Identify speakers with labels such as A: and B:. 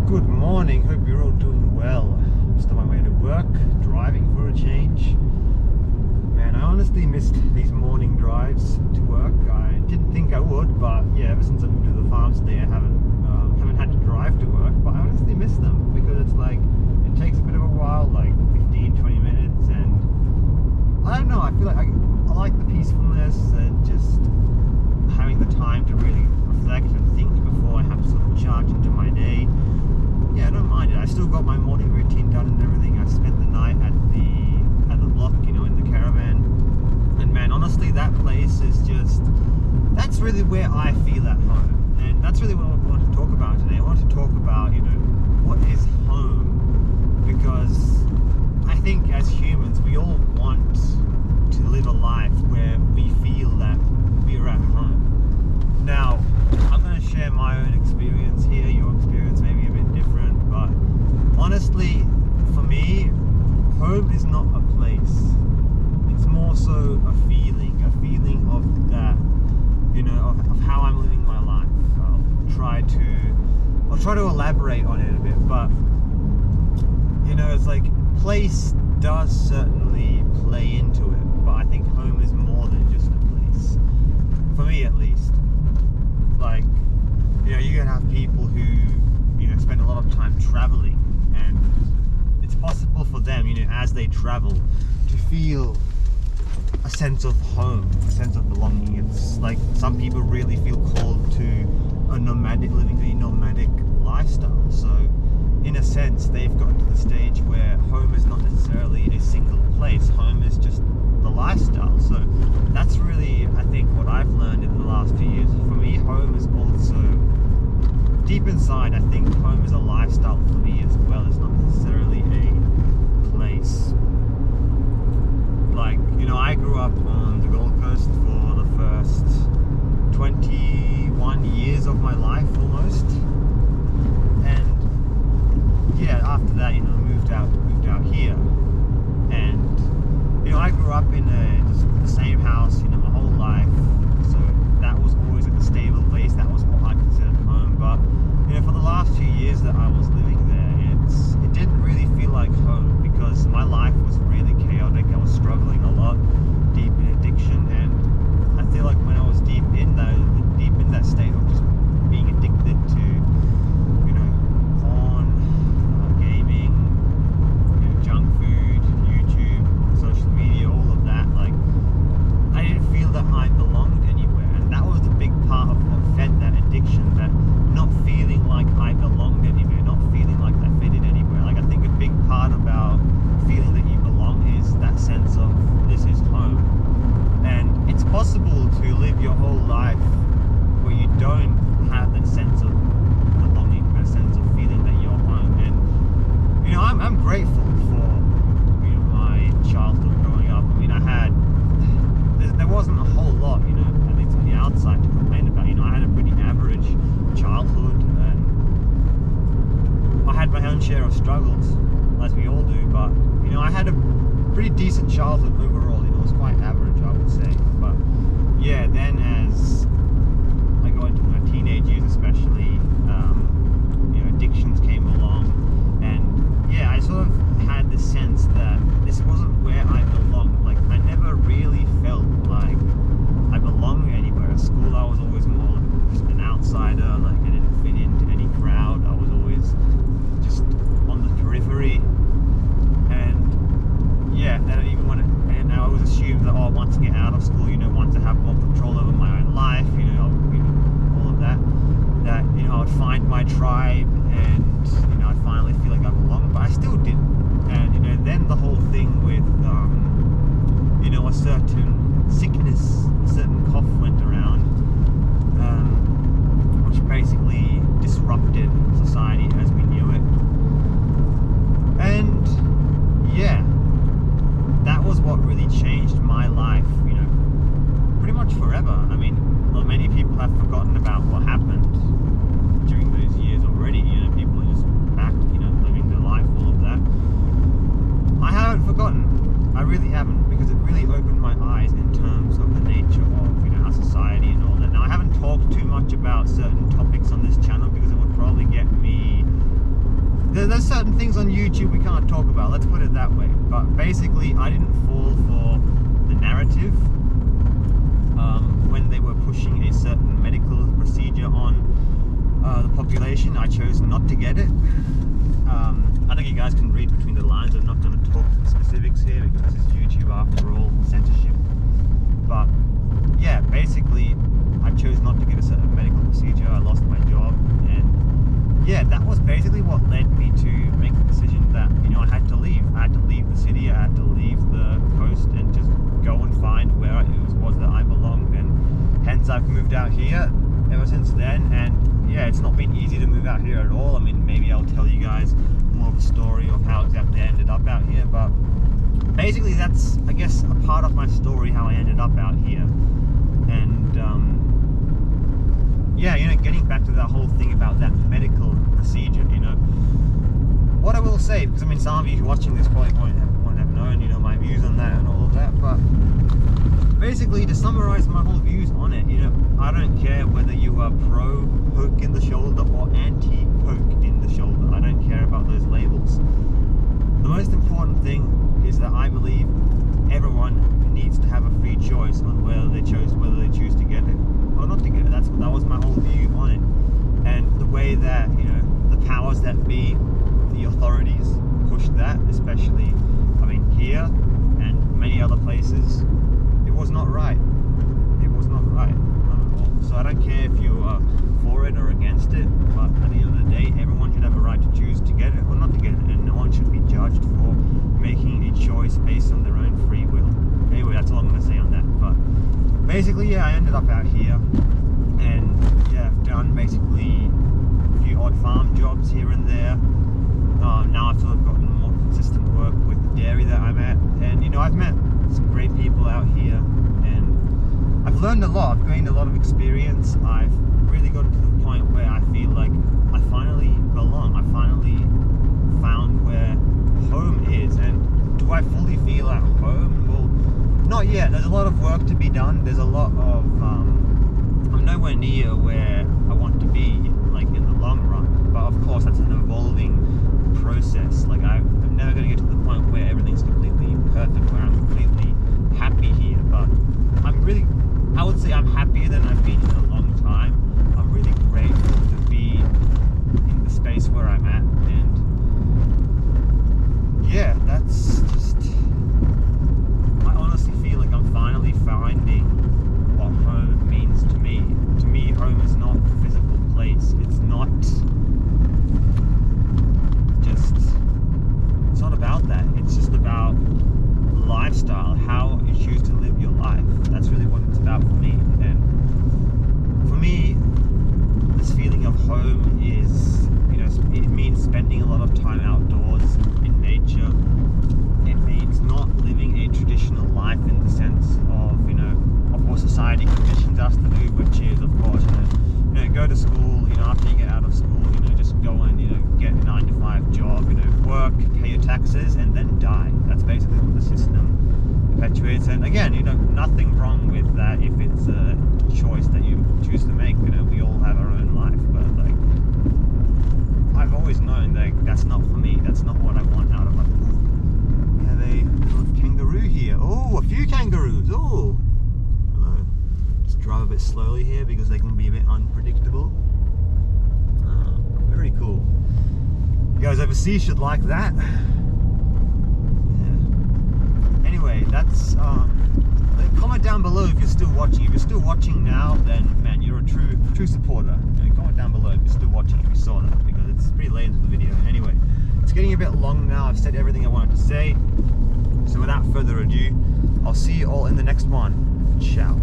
A: Good morning, hope you're all doing well. Just on my way to work, driving for a change. Man, I honestly missed these morning drives to work. I didn't think I would, but yeah, ever since I moved to the farm today, I haven't had to drive to work, but I honestly miss them because it's like, it takes a bit of a while, like 15-20 minutes, and I don't know, I feel like I like the peacefulness and just having the time to really reflect and think before I have to sort of charge into my day. Yeah, I don't mind it. I still got my morning routine done and everything. I spent the night at the block, in the caravan. And man, honestly, that place is just, that's really where I feel at home. And that's really what I want to talk about today. I want to talk about, what is home? Because I think as humans, we all want to live a life where we feel that we're at home. Now, I'm going to share my own experience here. Your experience may be a bit different, but honestly, for me, home is not a place. It's more so a feeling of that, of how I'm living my life. I'll try to elaborate on it a bit, but it's like place does certainly play into it, but I think home is more than just a place. For me, at least. Like, you're gonna have people who, spend a lot of time traveling, and it's possible for them, as they travel, to feel a sense of home, a sense of belonging. It's like some people really feel called to living a nomadic lifestyle. So, in a sense, they've gotten to the stage where home is not necessarily a single place. Home is just the lifestyle. So that's really, I think, what I've learned in the last few years. For me, home is also, deep inside, I think home is a lifestyle for me as well. It's not necessarily a place. Like, I grew up on the Gold Coast for the first 21 years of my life almost. And yeah, after that, moved out here. And I grew up in the same house, my whole life, so that was always like a stable place. That was what I considered home. But for the last few years that I was living there, it didn't really feel like home because my life was really chaotic. I was struggling a lot, deep in addiction, and I feel like when I was deep in that state of just being addicted to porn, gaming, junk food, YouTube, social media, all of that, like, I didn't feel that I belonged anywhere, and that was the big part of what fed that addiction, that not feeling like I belonged anywhere, not feeling like I fit in anywhere. Like, I think a big part about feeling that you belong is that sense of this is home. And it's possible to live your whole life where you don't have that sense of belonging, that sense of feeling that you're home. And I'm grateful for my childhood growing up. I mean, there wasn't a whole lot, at least on the outside, to complain about. I had a pretty average childhood, and I had my own share of struggles, as we all do, but I had a pretty decent childhood overall. It was quite average, I would say. But yeah, then as I got into my teenage years especially, addictions came along, and yeah, I sort of had this sense that this wasn't where I belonged. Like, I never really felt like I belonged anywhere. At school, I was always more like just an outsider. Like, I didn't fit into any crowd. I was always just on the periphery. And yeah, I always assumed that, once I get out of school, once I have more control over my own life, all of that, I would find my tribe, and I'd finally feel like I belong. But I still didn't. And then the whole thing with a certain sickness, a certain cough went around, which basically disrupted society as we knew it. And yeah, that was what really changed my life, pretty much forever. I mean, many people have forgotten about what happened during those years already. People are just back, living their life, all of that. I haven't forgotten. I really haven't, because it really opened my eyes in terms of the nature of, our society and all that. Now, I haven't talked too much about certain topics on this channel because it would probably get me certain things on YouTube we can't talk about, let's put it that way. But basically, I didn't fall for the narrative when they were pushing a certain medical procedure on the population. I chose not to get it. I think you guys can read between the lines. I'm not going to talk specifics here because this is YouTube, after all, censorship. But yeah, basically, I chose not to get a certain medical procedure. I lost my job, and yeah, that was basically what led me to make the decision that, you know, I had to leave. I had to leave the city, I had to leave the coast and just go and find where it was that I belonged. And hence I've moved out here ever since then. And yeah, it's not been easy to move out here at all. I mean, maybe I'll tell you guys more of a story of how exactly I ended up out here, but basically that's, I guess, a part of my story, how I ended up out here. And yeah, you know, getting back to that whole thing about that medical procedure, you know, what I will say, because I mean, some of you watching this probably won't have known, you know, my views on that and all of that, but basically, to summarize my whole views on it, you know, I don't care whether you are pro poke in the shoulder or anti poke in the shoulder. I don't care about those labels. The most important thing is that I believe everyone needs to have a free choice on whether they choose to get it or not to get it. That was my whole view on it. And the way that, you know, the powers that be, the authorities pushed that, especially, I mean, here and many other places, it was not right. It was not right, not at all. So I don't care if you are for it or against it, but at the end of the day, everyone should have a right to choose to get it or not to get it, and no one should be judged for making a choice based on their own free will. Anyway, that's all I'm going to say on that. But basically, yeah, I ended up out here, and yeah, I've done basically a few odd farm jobs here and there. Now I've sort of gotten more consistent work with the dairy that I'm at, and you know, I've met some great people out here, and I've learned a lot. I've gained a lot of experience. I've really gotten to the point where I feel like I finally belong. I finally found where home is. And do I fully feel at home? Well, not yet. There's a lot of work to be done. There's a lot of I'm nowhere near where I want to be, like in the long run, but of course that's an evolving process. Like I'm never going to get to the point where everything's completely perfect, where I'm completely happy here, but I would say I'm happier than I've been in a long time. I'm really grateful to be in the space where I'm at, and yeah, that's just, I honestly feel like I'm finally finding what home means to me. To me, home is not a physical place. It's not about that. It's just about lifestyle, how you choose to live your life. That's really what it's about for me. And for me, this feeling of home is, you know, it means spending a lot of time outdoors in nature. It means not living a traditional life in the sense of, you know, of what society conditions us to do, which is, of course, you know, go to school, you know, after you get out of school, you know, just go and, you know, get a 9-to-5 job, you know, work, pay your taxes, and then die. That's basically what the system perpetuates. And again, you know, nothing wrong with that if it's a choice that you choose to make. You know, we all have our own life, but like, I've always known that that's not for me. That's not what I want out of life. We have a little kangaroo here. Oh, a few kangaroos. Oh, hello. Just drive a bit slowly here because they can be a bit unpredictable. Very cool. You guys overseas should like that. Yeah. Anyway, that's comment down below if you're still watching. If you're still watching now, then man, you're a true supporter. You know, comment down below if you're still watching, if you saw that, because it's pretty late into the video. Anyway, it's getting a bit long now. I've said everything I wanted to say. So without further ado, I'll see you all in the next one. Ciao.